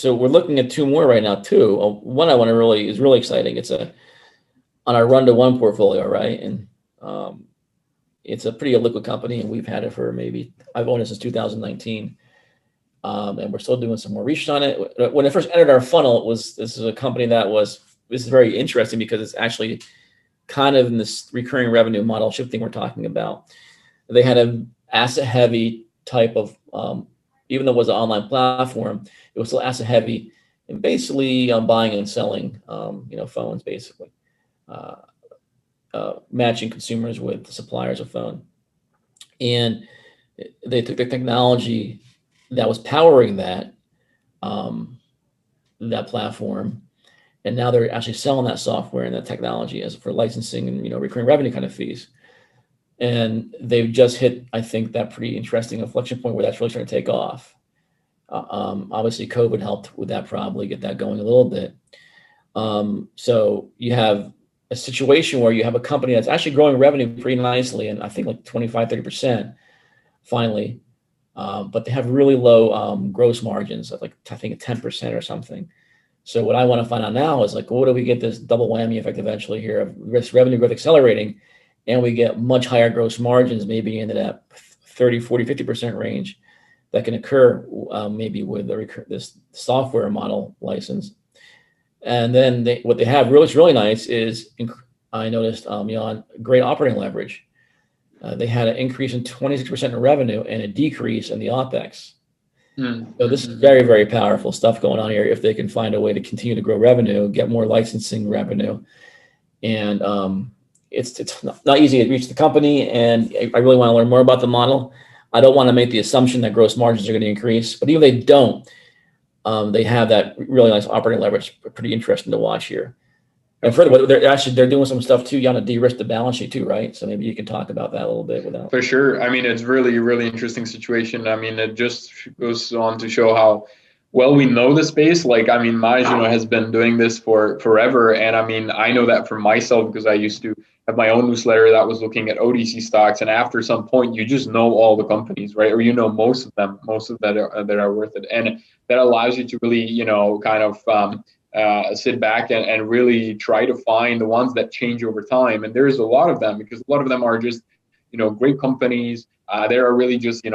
so we're looking at two more right now too. One I want to really is really exciting. It's on our run to one portfolio, right? And it's a pretty illiquid company, and we've had it for I've owned it since 2019. And we're still doing some more research on it. When it first entered our funnel, this is a company this is very interesting because it's actually kind of in this recurring revenue model shifting we're talking about. They had an asset heavy type of, even though it was an online platform, it was still asset heavy and basically buying and selling, phones basically, matching consumers with the suppliers of phone. And they took the technology that was powering that platform, and now they're actually selling that software and that technology as for licensing and recurring revenue kind of fees. And they've just hit, I think, that pretty interesting inflection point where that's really starting to take off. Obviously, COVID helped with that, probably get that going a little bit. So you have a situation where you have a company that's actually growing revenue pretty nicely, and I think like 25-30% finally. But they have really low gross margins of like, I think 10% or something. So what I want to find out now is like, what do we get this double whammy effect eventually here of revenue growth accelerating, and we get much higher gross margins, maybe into that 30, 40, 50% range that can occur maybe with this software model license. And then what they have really nice is, I noticed, Jan, great operating leverage. They had an increase in 26% in revenue and a decrease in the OpEx. So this is very, very powerful stuff going on here if they can find a way to continue to grow revenue, get more licensing revenue. And it's not easy to reach the company, and I really want to learn more about the model. I don't want to make the assumption that gross margins are going to increase, but even if they don't, they have that really nice operating leverage. Pretty interesting to watch here. And further, they're doing some stuff too, to de-risk the balance sheet too, right? So maybe you can talk about that a little bit without. For sure. I mean, it's really, really interesting situation. I mean, it just goes on to show how well we know the space. Like, I mean, Maj, has been doing this for forever. And I mean, I know that for myself because I used to have my own newsletter that was looking at OTC stocks. And after some point, you just know all the companies, right? Or most of that are worth it. And that allows you to really, kind of sit back and really try to find the ones that change over time. And there's a lot of them because a lot of them are just, great companies. They are really just,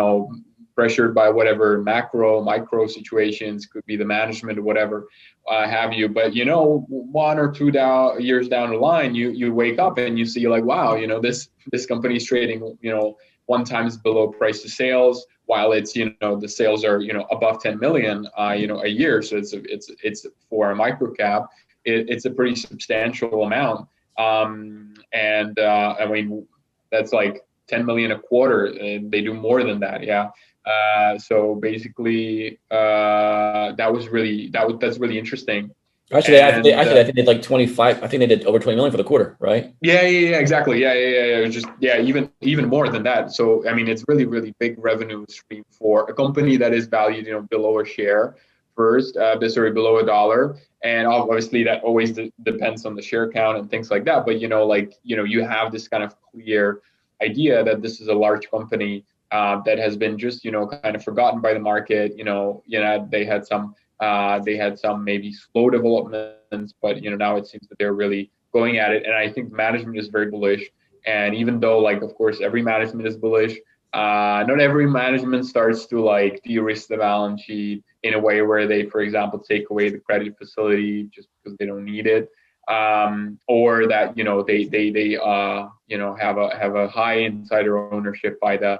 pressured by whatever micro situations, could be the management or whatever have you. But, 1 or 2 years down the line, you wake up and you see like, wow, this company is trading, 1 times below price to sales, while it's, the sales are, above 10 million, a year. So it's for a micro cap, it's a pretty substantial amount. And I mean, that's like 10 million a quarter, and they do more than that. Yeah. So basically, that's really interesting. Actually, I think they did like 25. I think they did over 20 million for the quarter, right? Yeah, exactly. Yeah. Just even more than that. So I mean, it's really, really big revenue stream for a company that is valued, below a share first, below $1, and obviously that always depends on the share count and things like that. But you have this kind of clear idea that this is a large company that has been just kind of forgotten by the market. They had some maybe slow developments, but now it seems that they're really going at it. And I think management is very bullish. And even though, like, of course, every management is bullish, not every management starts to like de-risk the balance sheet in a way where they, for example, take away the credit facility just because they don't need it, or that they have a high insider ownership by the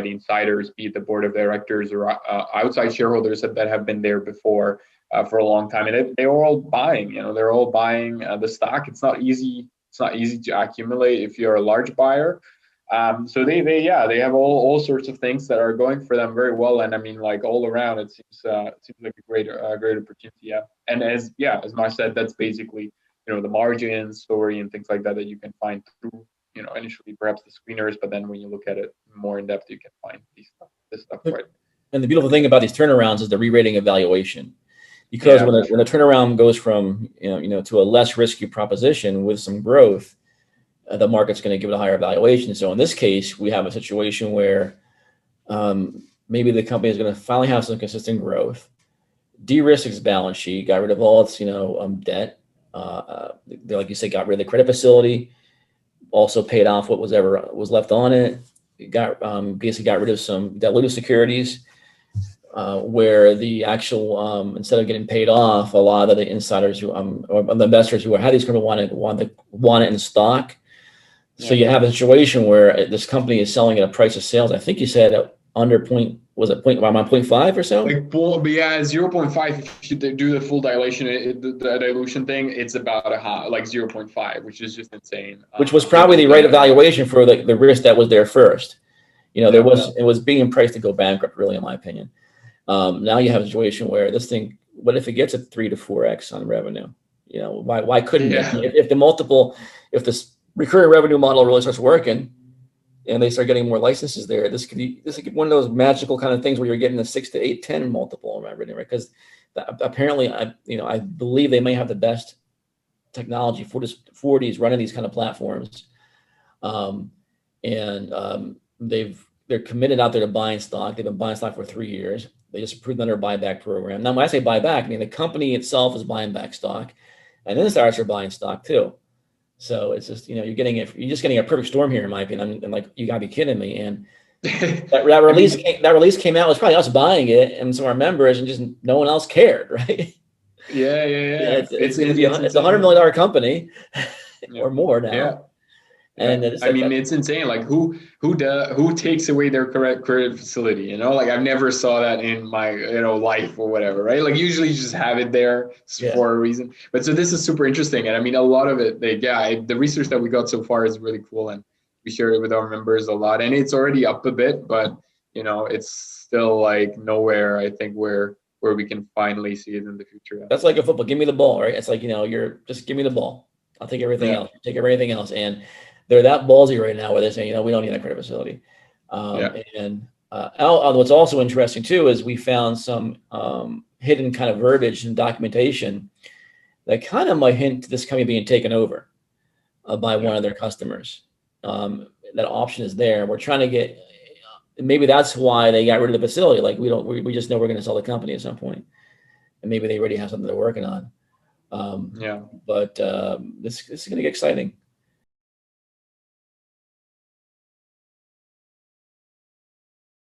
insiders, be it the board of directors or outside shareholders that have been there before for a long time, and they're all buying. They're all buying the stock. It's not easy to accumulate if you're a large buyer. So they have all sorts of things that are going for them very well. And I mean, like, all around, it seems like a great opportunity. Yeah. And as Maj said, that's basically the margin story and things like that you can find through initially perhaps the screeners, but then when you look at it more in depth, you can find this stuff, right? And the beautiful thing about these turnarounds is the re-rating evaluation, because when a turnaround goes from to a less risky proposition with some growth, the market's going to give it a higher valuation. So in this case, we have a situation where maybe the company is going to finally have some consistent growth. de-risked its balance sheet, got rid of all its debt. They, like you said, got rid of the credit facility, also paid off what was left on it. It got basically got rid of some dilutive securities, where the actual instead of getting paid off, a lot of the insiders who or the investors who had these companies want it in stock. So you have a situation where this company is selling at a price of sales. I think you said under point, was it point around 0.5 or so? Like, well, but yeah, 0.5. If you do the full dilution, the dilution thing, it's about like 0.5, which is just insane. Which was probably the right evaluation for the risk that was there first. It was being priced to go bankrupt, really, in my opinion. Now you have a situation where this thing, what if it gets a 3 to 4x on revenue? Why couldn't it? If the multiple, if this recurring revenue model really starts working, and they start getting more licenses there, this could be one of those magical kind of things where you're getting a 6 to 8, 10 multiple, right? Because apparently, I believe they may have the best technology for these running these kind of platforms, they're committed out there to buying stock. They've been buying stock for 3 years. They just approved another buyback program. Now, when I say buyback, I mean the company itself is buying back stock, and insiders are buying stock too. So it's just, you're just getting a perfect storm here, in my opinion. I'm like, you gotta be kidding me. And that release came out, it was probably us buying it and some of our members, and just no one else cared, right? Yeah. It's a $100 million company or more now. Yeah. And it's insane. Like who takes away their credit facility? Like I've never saw that in my life or whatever, right? Like usually you just have it there for a reason. But so this is super interesting, and I mean a lot of it. The research that we got so far is really cool, and we share it with our members a lot. And it's already up a bit, but it's still like nowhere. I think where we can finally see it in the future. That's like a football. Give me the ball, right? It's like you're just give me the ball. I'll take everything else. Take everything else. And they're that ballsy right now where they're saying, we don't need that credit facility. And what's also interesting too is we found some hidden kind of verbiage and documentation that kind of might hint to this company being taken over by one of their customers. That option is there. We're trying to get, maybe that's why they got rid of the facility. Like we just know we're going to sell the company at some point, and maybe they already have something they're working on. But this is going to get exciting.